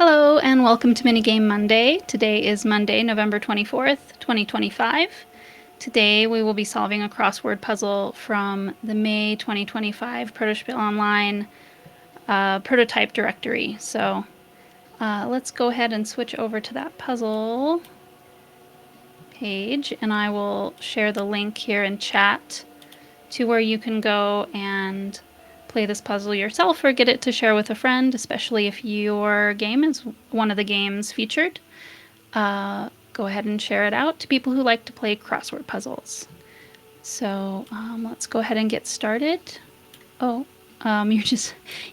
Hello and welcome to Minigame Monday. Today is Monday, November 24th, 2025. Today we will be solving a crossword puzzle from the May 2025 Protospiel Online prototype directory. So let's go ahead and switch over to that puzzle page, and I will share the link here in chat to where you can go and play this puzzle yourself or get it to share with a friend, especially if your game is one of the games featured. Go ahead and share it out to people who like to play crossword puzzles. So let's go ahead and get started. Oh,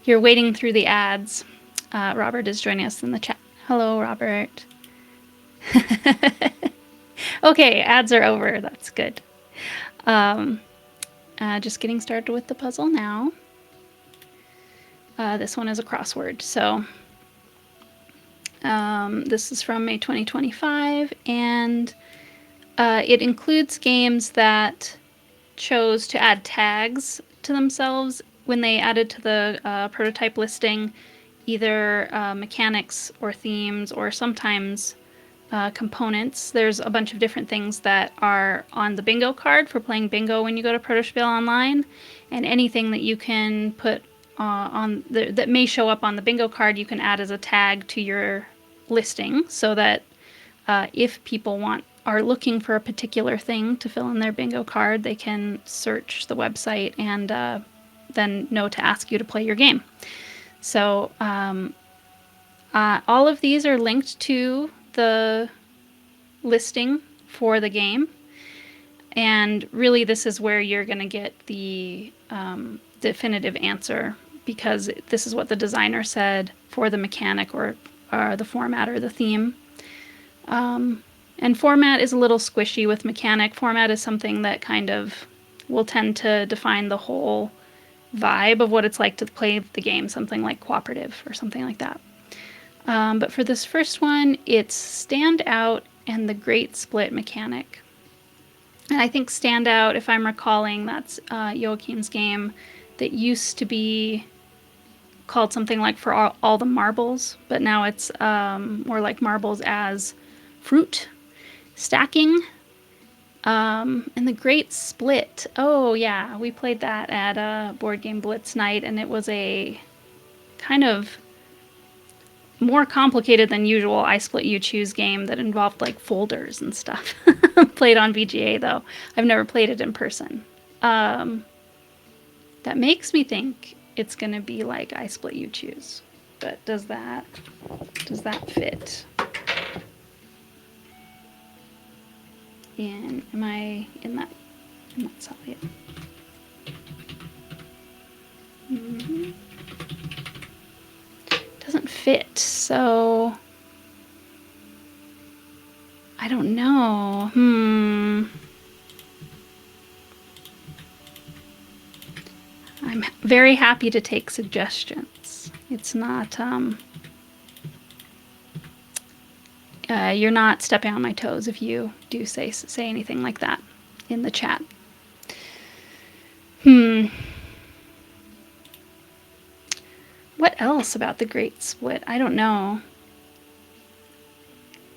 you're waiting through the ads. Robert is joining us in the chat. Hello, Robert. Okay, ads are over. That's good. Just getting started with the puzzle now. This one is a crossword. So this is from May 2025, and it includes games that chose to add tags to themselves when they added to the prototype listing, either mechanics or themes or sometimes components. There's a bunch of different things that are on the bingo card for playing bingo when you go to Protospiel Online, and anything that you can put that may show up on the bingo card, you can add as a tag to your listing, so that if people are looking for a particular thing to fill in their bingo card, they can search the website and then know to ask you to play your game. So all of these are linked to the listing for the game, and really this is where you're going to get the definitive answer, because this is what the designer said for the mechanic or the format or the theme. And format is a little squishy with mechanic. Format is something that kind of will tend to define the whole vibe of what it's like to play the game, something like cooperative or something like that. But for this first one, it's Stand Out and the Great Split mechanic. And I think Stand Out, if I'm recalling, that's Joachim's game that used to be called something like For All the Marbles, but now it's more like Marbles as Fruit stacking. And the Great Split. Oh yeah, we played that at Board Game Blitz night, and it was a kind of more complicated than usual I Split You Choose game that involved like folders and stuff. Played on VGA though. I've never played it in person. That makes me think it's gonna be like I Split You Choose. But does that fit? Am I in that cell yet? Mm-hmm. Doesn't fit, so I don't know. I'm very happy to take suggestions. It's not you're not stepping on my toes if you do say anything like that in the chat. What else about the Great Split? I don't know.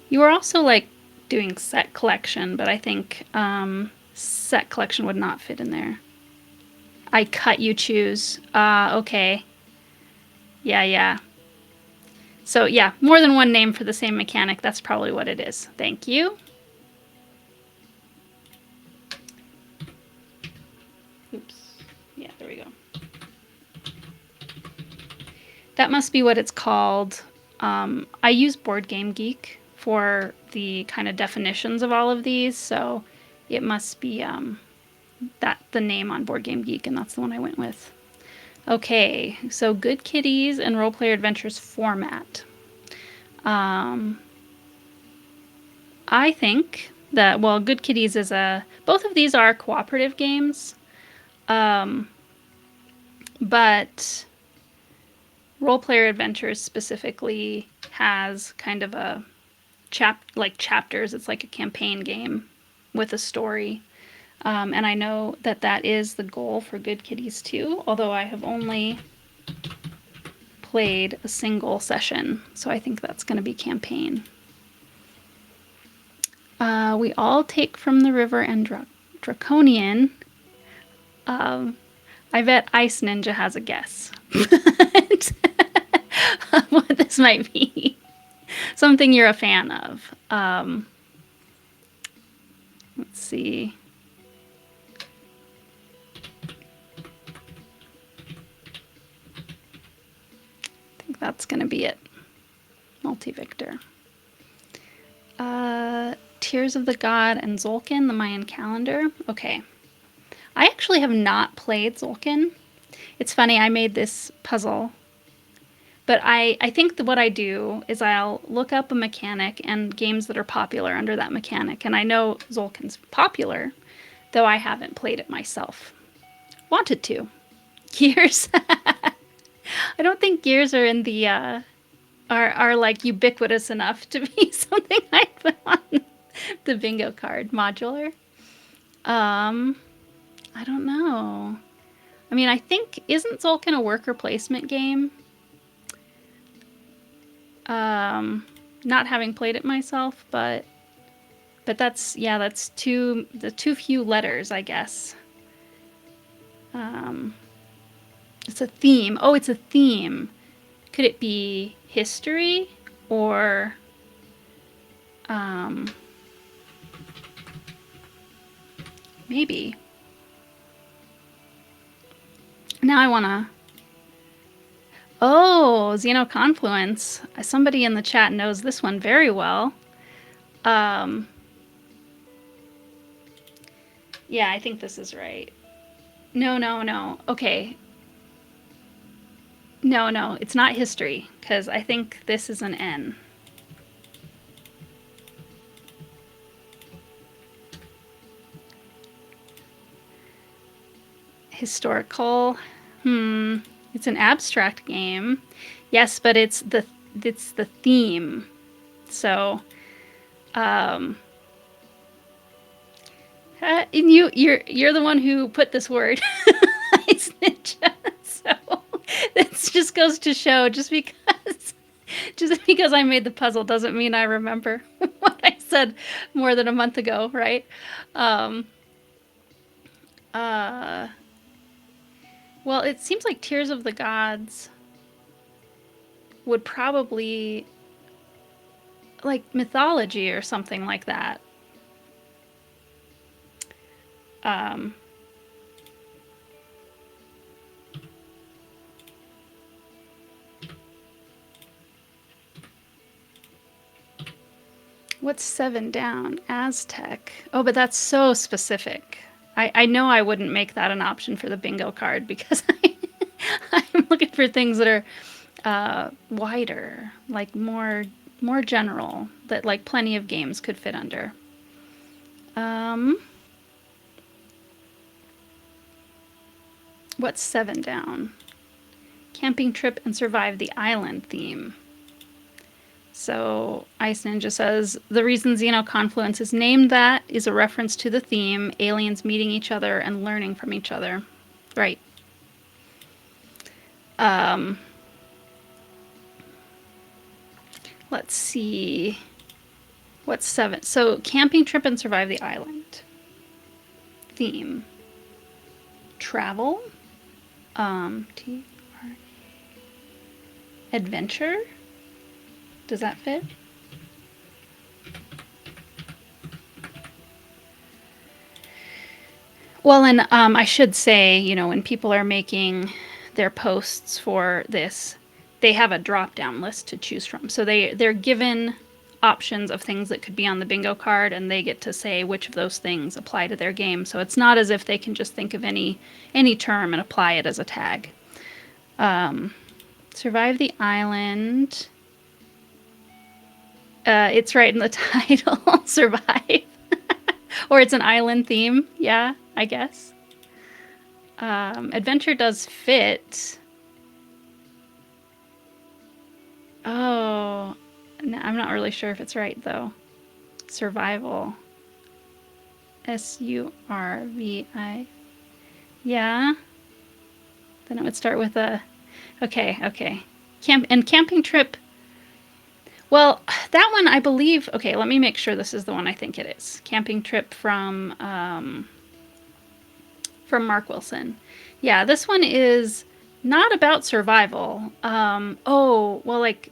You were also like doing set collection, but I think set collection would not fit in there. I Cut You Choose. Okay. Yeah. So yeah, more than one name for the same mechanic. That's probably what it is. Thank you. Oops. Yeah, there we go. That must be what it's called. I use Board Game Geek for the kind of definitions of all of these, so it must be the name on Board Game Geek, and that's the one I went with. Okay, so Good Kitties and Role Player Adventures format. I think that, well, Good Kitties is both of these are cooperative games, but Role Player Adventures specifically has kind of a chapters. It's like a campaign game with a story. And I know that is the goal for Good Kitties too, although I have only played a single session. So I think that's going to be campaign. We all take from the river and Draconian. I bet Ice Ninja has a guess what this might be. Something you're a fan of. Let's see. I think that's going to be it. Multi-victor. Tears of the God and Tzolk'in, the Mayan calendar. Okay. I actually have not played Tzolk'in. It's funny, I made this puzzle. But I think that what I do is I'll look up a mechanic and games that are popular under that mechanic. And I know Tzolk'in's popular, though I haven't played it myself. Wanted to. Gears. I don't think Gears are in the are like ubiquitous enough to be something I'd put on the bingo card. Modular. I don't know. I mean, I think, isn't Tzolk'in a worker placement game? Not having played it myself, but that's, yeah, that's too few letters, I guess. It's a theme. Oh, it's a theme. Could it be history or maybe. Now I want to... Oh, Xenoconfluence. Somebody in the chat knows this one very well. Yeah, I think this is right. No. Okay. No, it's not history, because I think this is an N. Historical. It's an abstract game. Yes, but it's the theme. So, you're the one who put this word, Ice Ninja. So this just goes to show, just because I made the puzzle doesn't mean I remember what I said more than a month ago, right? Well, it seems like Tears of the Gods would probably, like, mythology or something like that. What's 7 down? Aztec. Oh, but that's so specific. I know I wouldn't make that an option for the bingo card because I'm looking for things that are wider, like more general, that like plenty of games could fit under. What's 7 down? Camping trip and survive the island theme. So Ice Ninja says, the reason Xenoconfluence is named that is a reference to the theme, aliens meeting each other and learning from each other. Right. Let's see. What's 7? So camping trip and survive the island. Theme. Travel. Adventure. Does that fit? Well, and I should say, you know, when people are making their posts for this, they have a drop-down list to choose from. So they're given options of things that could be on the bingo card, and they get to say which of those things apply to their game. So it's not as if they can just think of any term and apply it as a tag. Survive the island. It's right in the title, Survive. Or it's an island theme, yeah, I guess. Adventure does fit. Oh, no, I'm not really sure if it's right, though. Survival. S-U-R-V-I. Yeah. Then it would start with a... Okay. Camping trip. Well, that one I believe. Okay, let me make sure this is the one I think it is. Camping trip from Mark Wilson. Yeah, this one is not about survival. Oh, well, like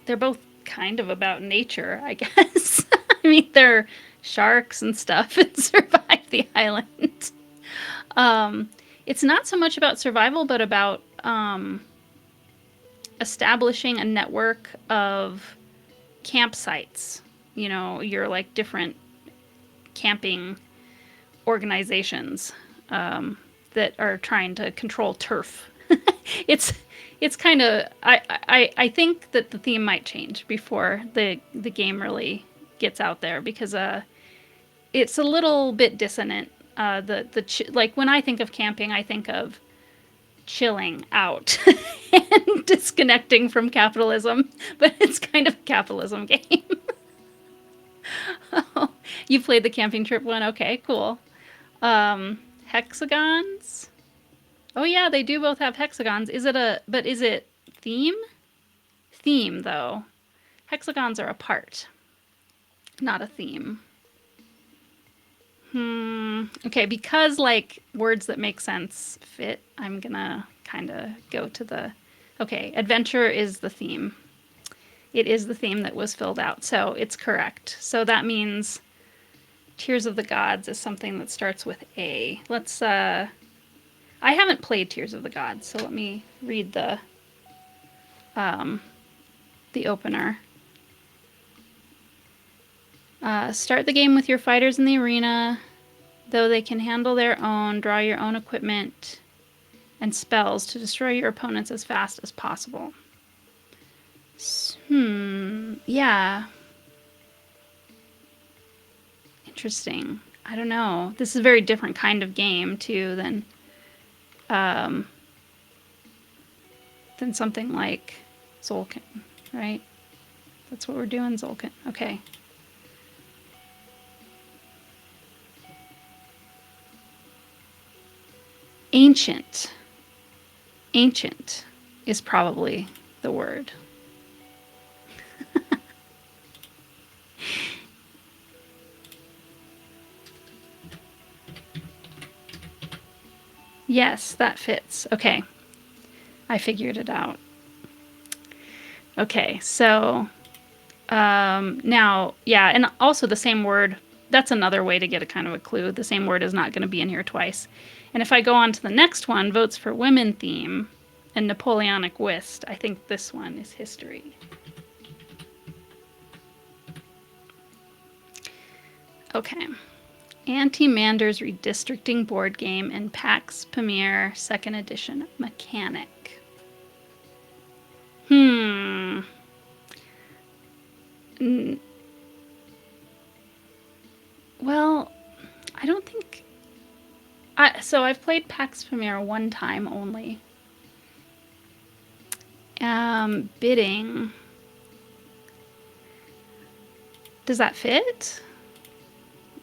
they're both kind of about nature, I guess. I mean, they're sharks and stuff and survive the island. Um, it's not so much about survival, but about establishing a network of campsites. You know, your like different camping organizations that are trying to control turf. it's it's kind of I think that the theme might change before the game really gets out there because it's a little bit dissonant. Like when I think of camping, I think of chilling out and disconnecting from capitalism, but it's kind of a capitalism game. You played the camping trip one? Okay, cool. Hexagons? Oh yeah, they do both have hexagons. But is it theme? Theme, though. Hexagons are a part, not a theme. Okay, because like words that make sense fit, I'm gonna kind of go to the. Okay, adventure is the theme. It is the theme that was filled out, so it's correct. So that means Tears of the Gods is something that starts with A. Let's. I haven't played Tears of the Gods, so let me read the opener. Start the game with your fighters in the arena. Though they can handle their own, draw your own equipment and spells to destroy your opponents as fast as possible. Yeah. Interesting. I don't know. This is a very different kind of game, too, than something like Zolkin, right? That's what we're doing, Zolkin. Okay. Ancient. Ancient is probably the word. Yes, that fits. Okay. I figured it out. Okay, so now, yeah, and also the same word. That's another way to get a kind of a clue. The same word is not going to be in here twice. And if I go on to the next one, Votes for Women theme and Napoleonic Whist, I think this one is history. Okay. Anti-Manders Redistricting Board Game and Pax Pamir 2nd Edition Mechanic. Well, I don't think... so I've played Pax Pamir one time only. Bidding. Does that fit?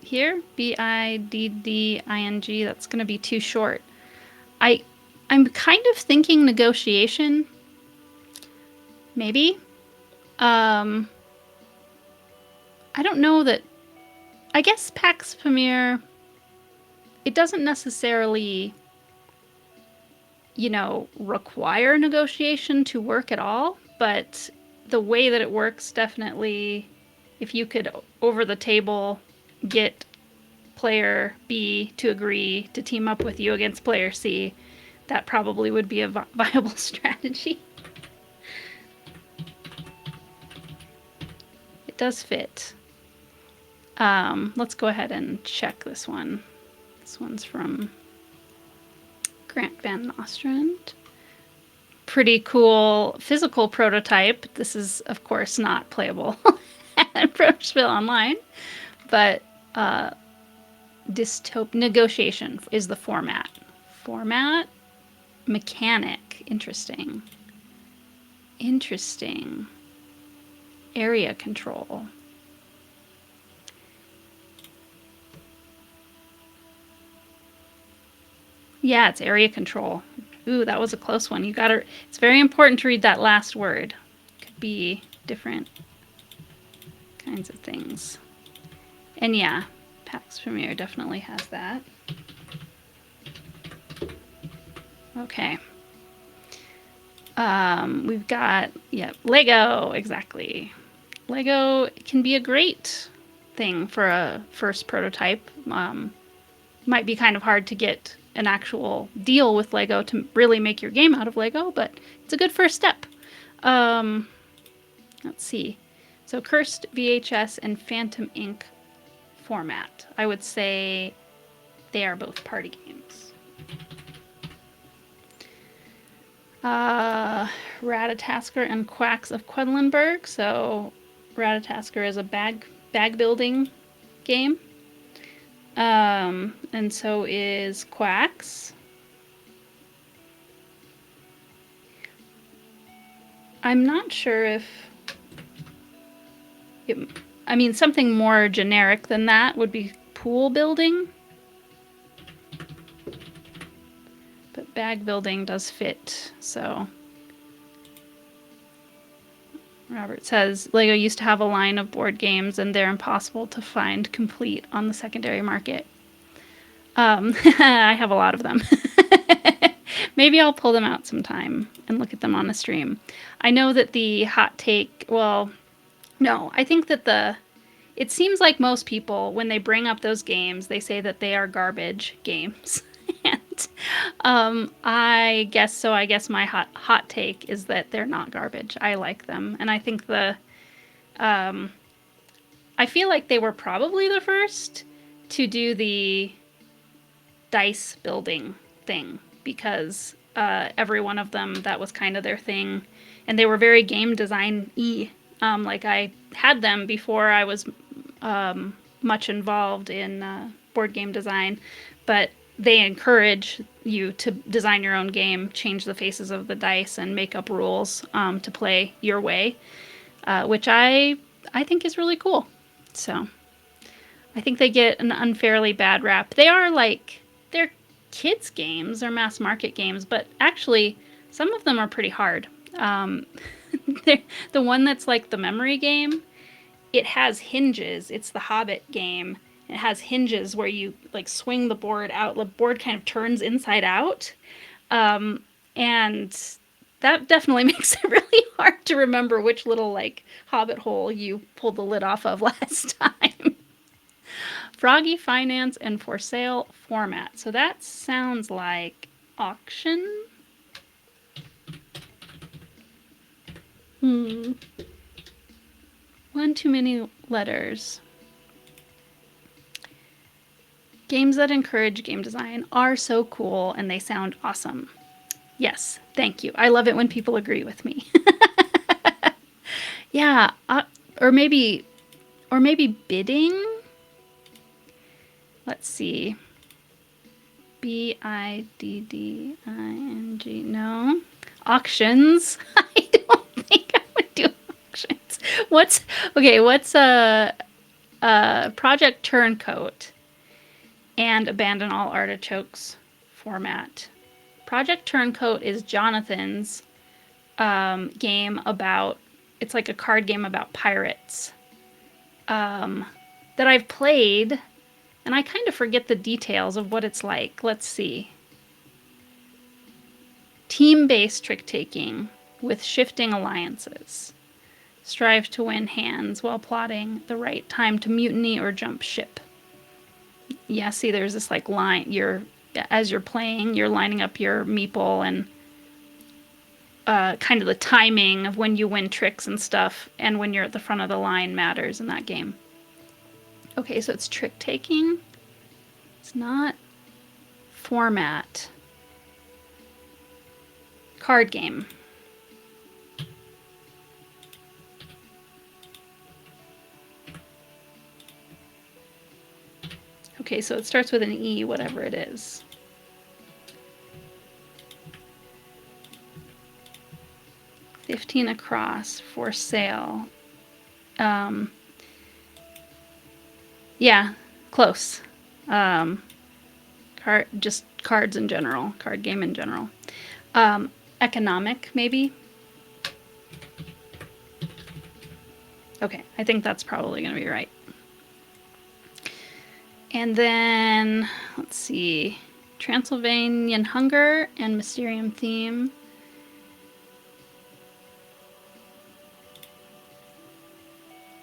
Here? BIDDING. That's going to be too short. I'm kind of thinking negotiation. Maybe. I don't know that... I guess Pax Pamir, it doesn't necessarily, you know, require negotiation to work at all, but the way that it works definitely, if you could over the table get player B to agree to team up with you against player C, that probably would be a viable strategy. It does fit. Let's go ahead and check this one. This one's from Grant Van Nostrand. Pretty cool physical prototype. This is, of course, not playable at Protospill Online, but negotiation is the format. Format, mechanic, interesting. Interesting. Area control. Yeah, it's area control. Ooh, that was a close one. You gotta, it's very important to read that last word. Could be different kinds of things. And yeah, Pax Premier definitely has that. Okay. We've got, yeah, Lego, exactly. Lego can be a great thing for a first prototype. Might be kind of hard to get an actual deal with Lego to really make your game out of Lego, but it's a good first step. Let's see. So Cursed VHS and Phantom Ink format. I would say they are both party games. Ratatasker and Quacks of Quedlinburg. So Ratatasker is a bag building game. And so is Quacks. I'm not sure if I mean, something more generic than that would be pool building. But bag building does fit, so. Robert says, Lego used to have a line of board games and they're impossible to find complete on the secondary market. I have a lot of them. Maybe I'll pull them out sometime and look at them on the stream. I know that the hot take, well, no, I think that it seems like most people, when they bring up those games, they say that they are garbage games. And I guess so. I guess my hot take is that they're not garbage. I like them, and I think I feel like they were probably the first to do the dice building thing because every one of them, that was kind of their thing, and they were very game design-y. Like I had them before I was much involved in board game design, but they encourage you to design your own game, change the faces of the dice, and make up rules to play your way, which I think is really cool. So I think they get an unfairly bad rap. They're kids' games or mass market games, but actually some of them are pretty hard. The one that's like the memory game, it has hinges. It's the Hobbit game. It has hinges where you like swing the board out. The board kind of turns inside out. And that definitely makes it really hard to remember which little like Hobbit hole you pulled the lid off of last time. Froggy Finance and For Sale format. So that sounds like auction. One too many letters. Games that encourage game design are so cool and they sound awesome. Yes, thank you. I love it when people agree with me. Yeah, or maybe bidding. Let's see. BIDDING. No. Auctions. I don't think I would do auctions. What's a Project Turncoat and Abandon All Artichokes format. Project Turncoat is Jonathan's game about, it's like a card game about pirates that I've played, and I kind of forget the details of what it's like. Let's see. Team-based trick-taking with shifting alliances. Strive to win hands while plotting the right time to mutiny or jump ship. Yeah, see, there's this like line. As you're playing, you're lining up your meeple and kind of the timing of when you win tricks and stuff, and when you're at the front of the line matters in that game. Okay, so it's trick taking. It's not format. Card game. Okay, so it starts with an E, whatever it is. $15 across, for sale. Yeah, close. Just cards in general, card game in general. Economic, maybe. Okay, I think that's probably going to be right. And then, let's see, Transylvanian Hunger and Mysterium Theme.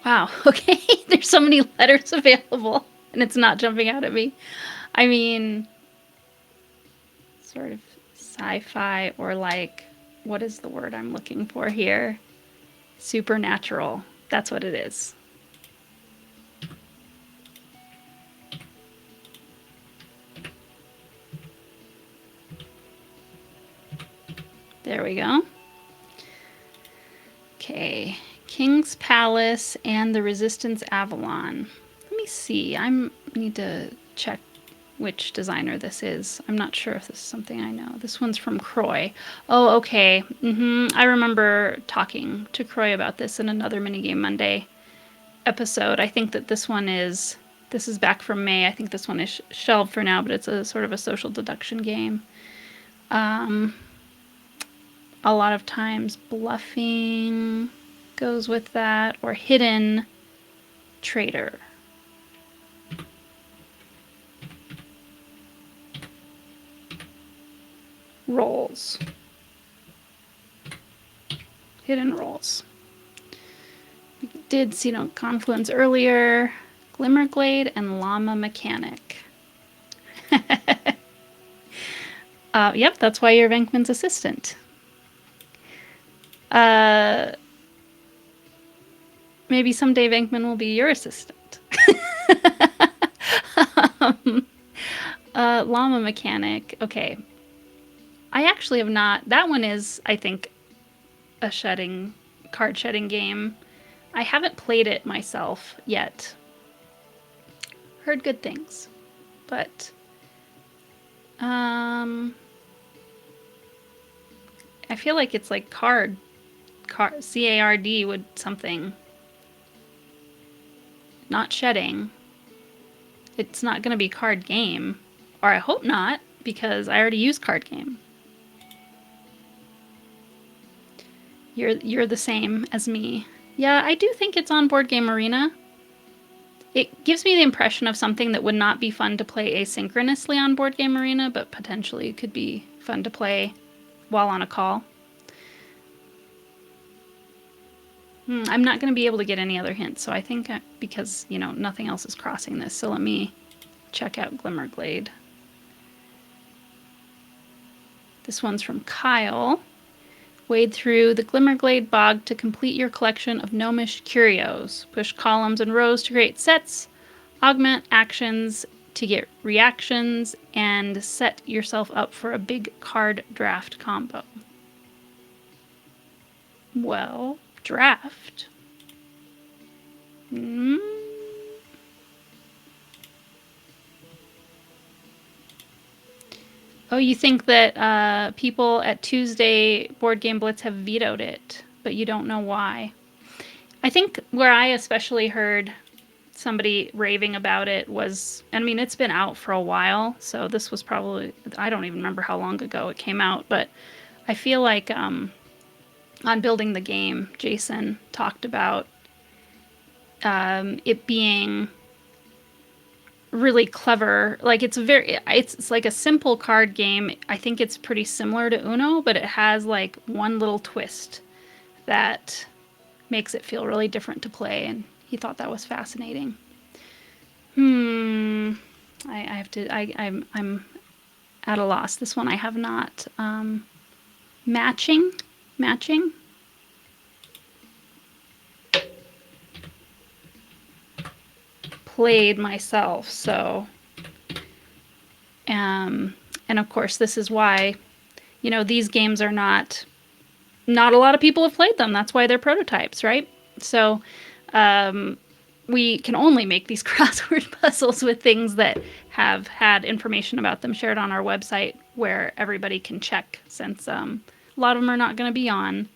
Wow, okay, there's so many letters available, and it's not jumping out at me. I mean, sort of sci-fi, or like, what is the word I'm looking for here? Supernatural. That's what it is. There we go. Okay, King's Palace and the Resistance Avalon. Let me see. I need to check which designer this is. I'm not sure if this is something I know. This one's from Croy. Oh, okay. I remember talking to Croy about this in another Minigame Monday episode. I think that this is back from May. I think this one is shelved for now, but it's a sort of a social deduction game. A lot of times bluffing goes with that, or hidden traitor. Rolls. Hidden rolls. We did see no Confluence earlier. Glimmerglade and Llama Mechanic. Yep, that's why you're Venkman's assistant. Maybe someday Venkman will be your assistant. Llama Mechanic. Okay. I actually have not. That one is, I think, a card shedding game. I haven't played it myself yet. Heard good things. But I feel like it's like card C-A-R-D would something. Not shedding. It's not going to be card game. Or I hope not, because I already use card game. You're the same as me. Yeah, I do think it's on Board Game Arena. It gives me the impression of something that would not be fun to play asynchronously on Board Game Arena, but potentially could be fun to play while on a call. I'm not going to be able to get any other hints, so I think because, nothing else is crossing this, so let me check out Glimmerglade. This one's from Kyle. Wade through the Glimmerglade bog to complete your collection of gnomish curios. Push columns and rows to create sets, augment actions to get reactions, and set yourself up for a big card draft combo. Well, draft. Oh, you think that people at Tuesday Board Game Blitz have vetoed it, but you don't know why. I think where I especially heard somebody raving about it was, it's been out for a while, so this was probably, I don't even remember how long ago it came out, but I feel like on Building the Game, Jason talked about it being really clever. Like it's like a simple card game. I think it's pretty similar to Uno, but it has like one little twist that makes it feel really different to play, and he thought that was fascinating. I'm at a loss. This one I have not. Matching. Played myself, so and of course this is why these games are not a lot of people have played them. That's why they're prototypes, right? So we can only make these crossword puzzles with things that have had information about them shared on our website where everybody can check, since a lot of them are not going to be on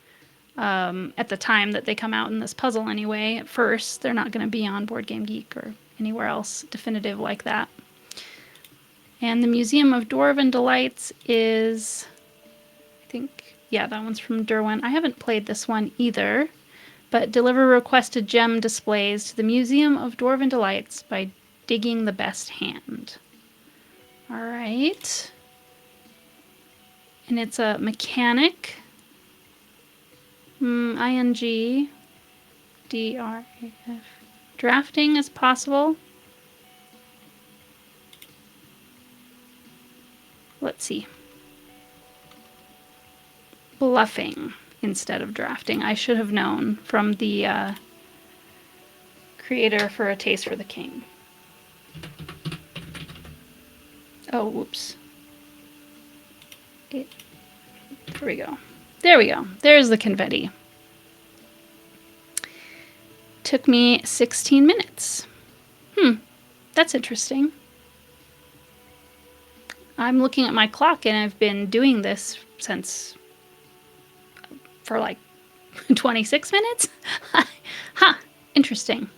at the time that they come out in this puzzle anyway. At first, they're not going to be on Board Game Geek or anywhere else definitive like that. And the Museum of Dwarven Delights is, I think, yeah, that one's from Derwin. I haven't played this one either, but deliver requested gem displays to the Museum of Dwarven Delights by digging the best hand. All right. And it's a mechanic. ING. DRAF. Drafting is possible. Let's see. Bluffing instead of drafting. I should have known from the creator for A Taste for the King. Oh, whoops. There we go. There we go. There's the confetti. Took me 16 minutes. That's interesting. I'm looking at my clock and I've been doing this for like 26 minutes. Huh, interesting.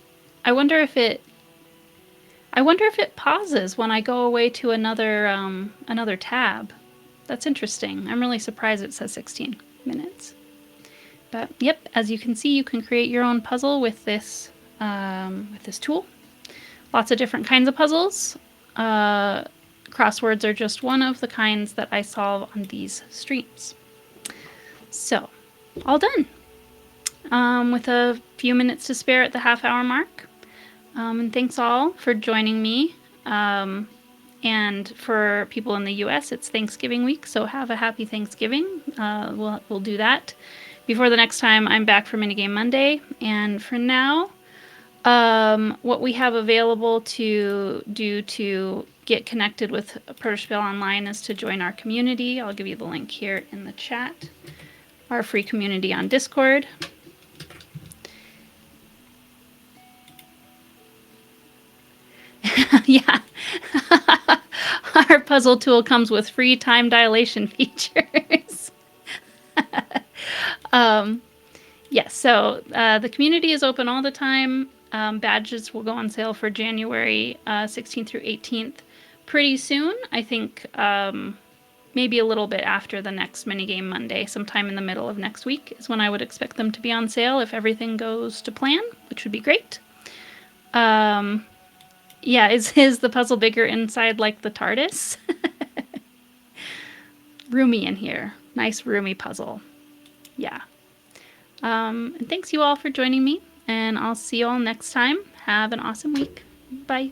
I wonder if it pauses when I go away to another tab. That's interesting. I'm really surprised it says 16 minutes. But yep, as you can see, you can create your own puzzle with this tool. Lots of different kinds of puzzles. Crosswords are just one of the kinds that I solve on these streams. So, all done. With a few minutes to spare at the half-hour mark. And thanks all for joining me. And for people in the US, it's Thanksgiving week, so have a happy Thanksgiving. We'll do that before the next time I'm back for Minigame Monday. And for now, what we have available to do to get connected with Protospell Online is to join our community. I'll give you the link here in the chat. Our free community on Discord. Yeah. Our puzzle tool comes with free time dilation features. Yes, so the community is open all the time. Badges will go on sale for January 16th through 18th pretty soon. I think maybe a little bit after the next Minigame Monday, sometime in the middle of next week is when I would expect them to be on sale if everything goes to plan, which would be great. Yeah, is the puzzle bigger inside like the TARDIS? Roomy in here. Nice roomy puzzle. Yeah. And thanks you all for joining me, and I'll see you all next time. Have an awesome week. Bye.